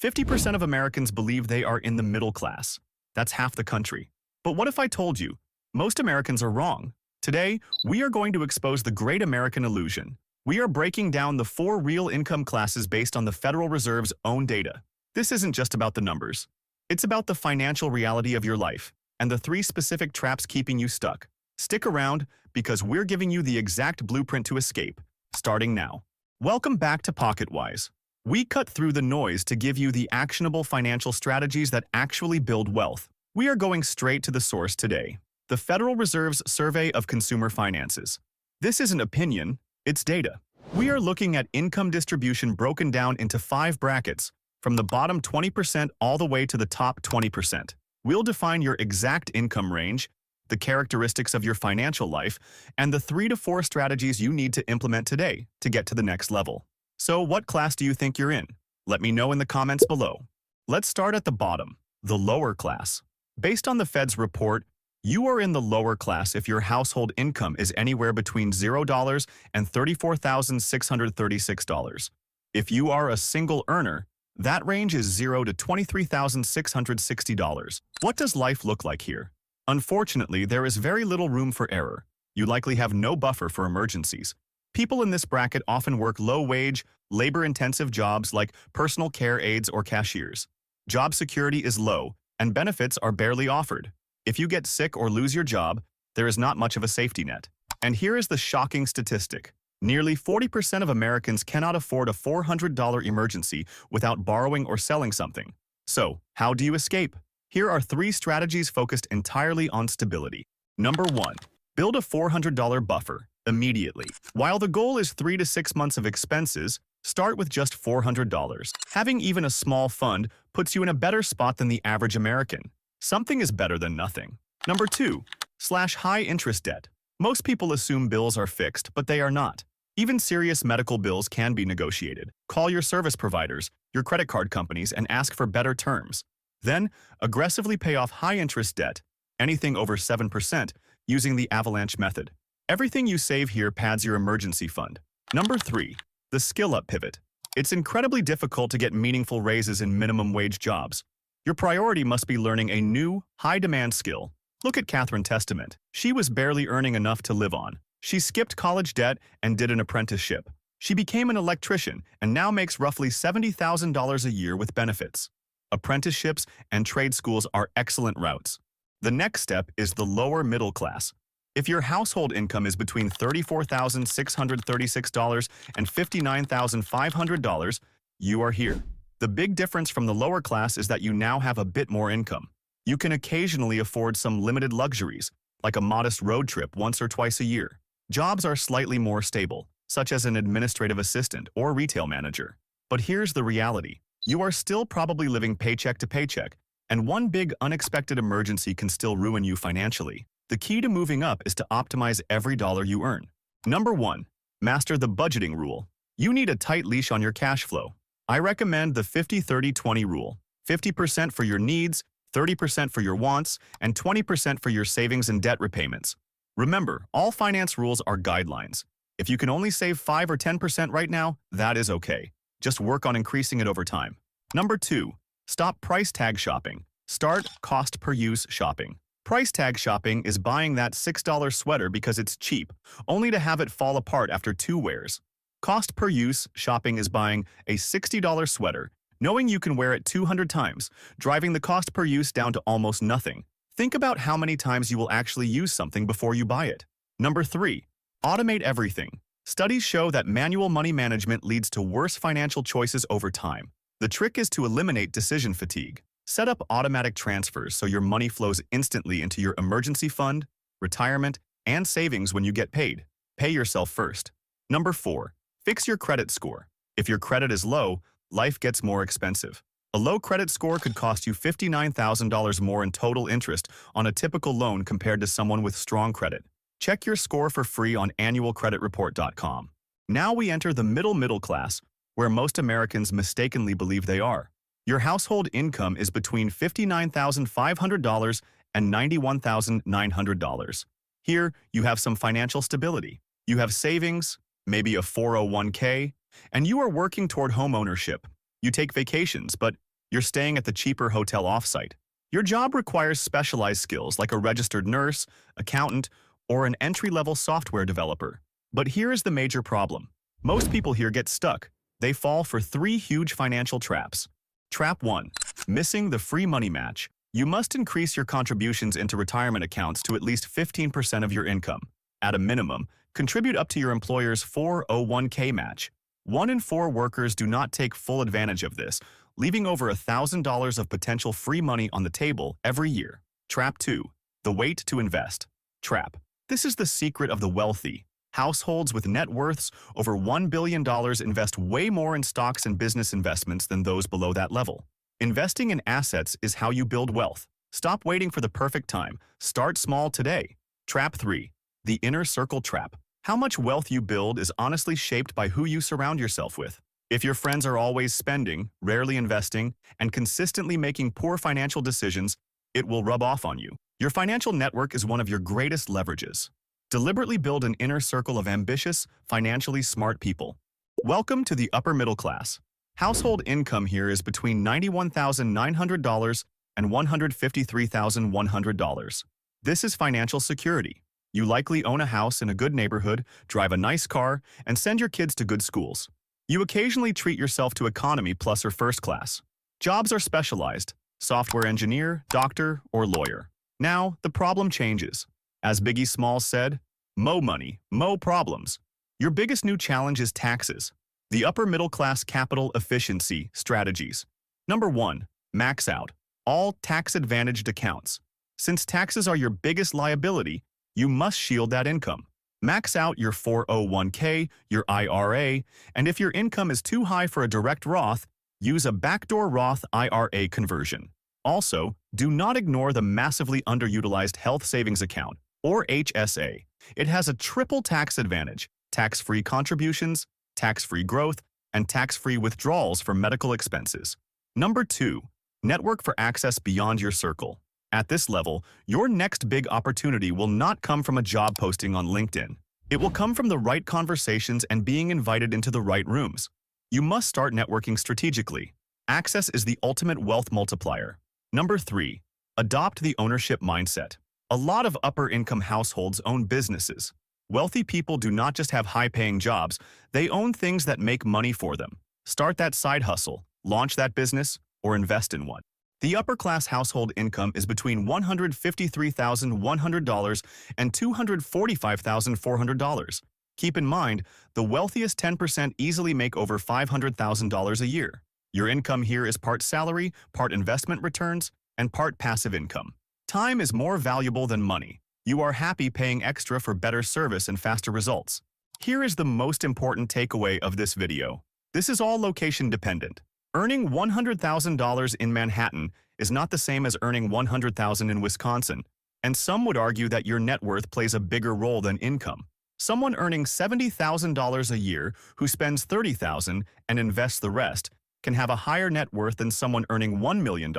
50% of Americans believe they are in the middle class. That's half the country. But what if I told you, most Americans are wrong? Today, we are going to expose the great American illusion. We are breaking down the 4 real income classes based on the Federal Reserve's own data. This isn't just about the numbers. It's about the financial reality of your life and the 3 specific traps keeping you stuck. Stick around because we're giving you the exact blueprint to escape, starting now. Welcome back to Pocketwise. We cut through the noise to give you the actionable financial strategies that actually build wealth. We are going straight to the source today, the Federal Reserve's Survey of Consumer Finances. This isn't opinion, it's data. We are looking at income distribution broken down into 5 brackets, from the bottom 20% all the way to the top 20%. We'll define your exact income range, the characteristics of your financial life, and the 3 to 4 strategies you need to implement today to get to the next level. So what class do you think you're in? Let me know in the comments below. Let's start at the bottom, the lower class. Based on the Fed's report, you are in the lower class if your household income is anywhere between $0 and $34,636. If you are a single earner, that range is $0 to $23,660. What does life look like here? Unfortunately, there is very little room for error. You likely have no buffer for emergencies. People in this bracket often work low-wage, labor-intensive jobs like personal care aides or cashiers. Job security is low, and benefits are barely offered. If you get sick or lose your job, there is not much of a safety net. And here is the shocking statistic. Nearly 40% of Americans cannot afford a $400 emergency without borrowing or selling something. So, how do you escape? Here are 3 strategies focused entirely on stability. Number 1. Build a $400 buffer immediately. While the goal is 3 to 6 months of expenses, start with just $400. Having even a small fund puts you in a better spot than the average American. Something is better than nothing. Number 2. Slash high interest debt. Most people assume bills are fixed, but they are not. Even serious medical bills can be negotiated. Call your service providers, your credit card companies, and ask for better terms. Then, aggressively pay off high interest debt, anything over 7%, using the avalanche method. Everything you save here pads your emergency fund. Number 3. The skill-up pivot. It's incredibly difficult to get meaningful raises in minimum wage jobs. Your priority must be learning a new, high-demand skill. Look at Catherine Testament. She was barely earning enough to live on. She skipped college debt and did an apprenticeship. She became an electrician and now makes roughly $70,000 a year with benefits. Apprenticeships and trade schools are excellent routes. The next step is the lower middle class. If your household income is between $34,636 and $59,500, you are here. The big difference from the lower class is that you now have a bit more income. You can occasionally afford some limited luxuries, like a modest road trip once or twice a year. Jobs are slightly more stable, such as an administrative assistant or retail manager. But here's the reality. You are still probably living paycheck to paycheck, and one big unexpected emergency can still ruin you financially. The key to moving up is to optimize every dollar you earn. Number 1. Master the budgeting rule. You need a tight leash on your cash flow. I recommend the 50-30-20 rule. 50% for your needs, 30% for your wants, and 20% for your savings and debt repayments. Remember, all finance rules are guidelines. If you can only save 5 or 10% right now, that is okay. Just work on increasing it over time. Number 2. Stop price tag shopping. Start cost per use shopping. Price tag shopping is buying that $6 sweater because it's cheap, only to have it fall apart after 2 wears. Cost per use shopping is buying a $60 sweater, knowing you can wear it 200 times, driving the cost per use down to almost nothing. Think about how many times you will actually use something before you buy it. Number 3. Automate everything. Studies show that manual money management leads to worse financial choices over time. The trick is to eliminate decision fatigue. Set up automatic transfers so your money flows instantly into your emergency fund, retirement, and savings when you get paid. Pay yourself first. Number 4. Fix your credit score. If your credit is low, life gets more expensive. A low credit score could cost you $59,000 more in total interest on a typical loan compared to someone with strong credit. Check your score for free on annualcreditreport.com. Now we enter the middle class, where most Americans mistakenly believe they are. Your household income is between $59,500 and $91,900. Here, you have some financial stability. You have savings, maybe a 401k, and you are working toward home ownership. You take vacations, but You're staying at the cheaper hotel offsite. Your job requires specialized skills like a registered nurse, accountant, or an entry-level software developer. But here is the major problem. Most people here get stuck. They fall for three huge financial traps. Trap 1. Missing the free money match. You must increase your contributions into retirement accounts to at least 15% of your income. At a minimum, contribute up to your employer's 401k match. 1 in 4 workers do not take full advantage of this, leaving over $1,000 of potential free money on the table every year. Trap 2. The wait to invest. Trap. This is the secret of the wealthy. Households with net worths over $1 billion invest way more in stocks and business investments than those below that level. Investing in assets is how you build wealth. Stop waiting for the perfect time. Start small today. Trap 3. The inner circle trap. How much wealth you build is honestly shaped by who you surround yourself with. If your friends are always spending, rarely investing, and consistently making poor financial decisions, it will rub off on you. Your financial network is one of your greatest leverages. Deliberately build an inner circle of ambitious, financially smart people. Welcome to the upper middle class. Household income here is between $91,900 and $153,100. This is financial security. You likely own a house in a good neighborhood, drive a nice car, and send your kids to good schools. You occasionally treat yourself to economy plus or first class. Jobs are specialized: software engineer, doctor, or lawyer. Now, the problem changes. As Biggie Smalls said, "Mo money, mo problems." Your biggest new challenge is taxes. The upper middle class capital efficiency strategies. Number 1. Max out all tax-advantaged accounts. Since taxes are your biggest liability, you must shield that income. Max out your 401k, your IRA, and if your income is too high for a direct Roth, use a backdoor Roth IRA conversion. Also, do not ignore the massively underutilized health savings account, or HSA. It has a triple tax advantage: tax-free contributions, tax-free growth, and tax-free withdrawals for medical expenses. Number 2. Network for access beyond your circle. At this level, your next big opportunity will not come from a job posting on LinkedIn. It will come from the right conversations and being invited into the right rooms. You must start networking strategically. Access is the ultimate wealth multiplier. Number 3. Adopt the ownership mindset. A lot of upper-income households own businesses. Wealthy people do not just have high-paying jobs, they own things that make money for them. Start that side hustle, launch that business, or invest in one. The upper-class household income is between $153,100 and $245,400. Keep in mind, the wealthiest 10% easily make over $500,000 a year. Your income here is part salary, part investment returns, and part passive income. Time is more valuable than money. You are happy paying extra for better service and faster results. Here is the most important takeaway of this video. This is all location dependent. Earning $100,000 in Manhattan is not the same as earning $100,000 in Wisconsin, and some would argue that your net worth plays a bigger role than income. Someone earning $70,000 a year who spends $30,000 and invests the rest can have a higher net worth than someone earning $1 million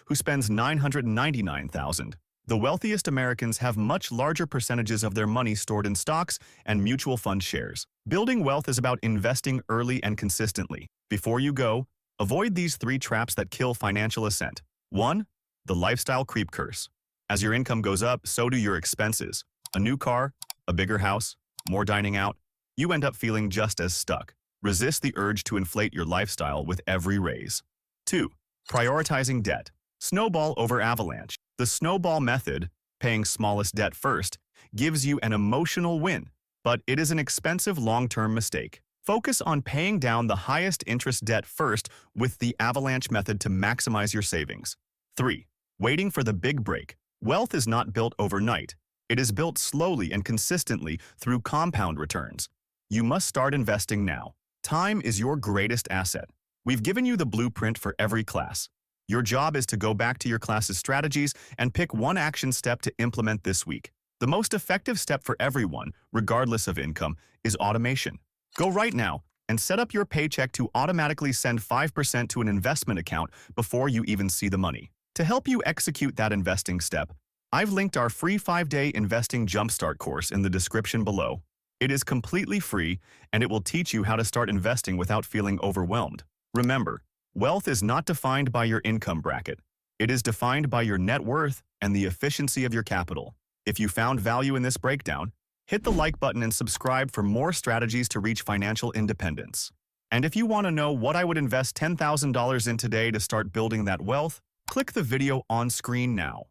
who spends $999,000. The wealthiest Americans have much larger percentages of their money stored in stocks and mutual fund shares. Building wealth is about investing early and consistently. Before you go, avoid these 3 traps that kill financial ascent. 1. The lifestyle creep curse. As your income goes up, so do your expenses. A new car, a bigger house, more dining out. You end up feeling just as stuck. Resist the urge to inflate your lifestyle with every raise. 2. Prioritizing debt. Snowball over avalanche. The snowball method, paying smallest debt first, gives you an emotional win, but it is an expensive long-term mistake. Focus on paying down the highest interest debt first with the avalanche method to maximize your savings. 3. Waiting for the big break. Wealth is not built overnight. It is built slowly and consistently through compound returns. You must start investing now. Time is your greatest asset. We've given you the blueprint for every class. Your job is to go back to your class's strategies and pick one action step to implement this week. The most effective step for everyone, regardless of income, is automation. Go right now and set up your paycheck to automatically send 5% to an investment account before you even see the money. To help you execute that investing step, I've linked our free 5-day investing jumpstart course in the description below. It is completely free, and it will teach you how to start investing without feeling overwhelmed. Remember, Wealth is not defined by your income bracket. It is defined by your net worth and the efficiency of your capital. If you found value in this breakdown, hit the like button and subscribe for more strategies to reach financial independence. And if you want to know what I would invest $10,000 in today to start building that wealth, click the video on screen now.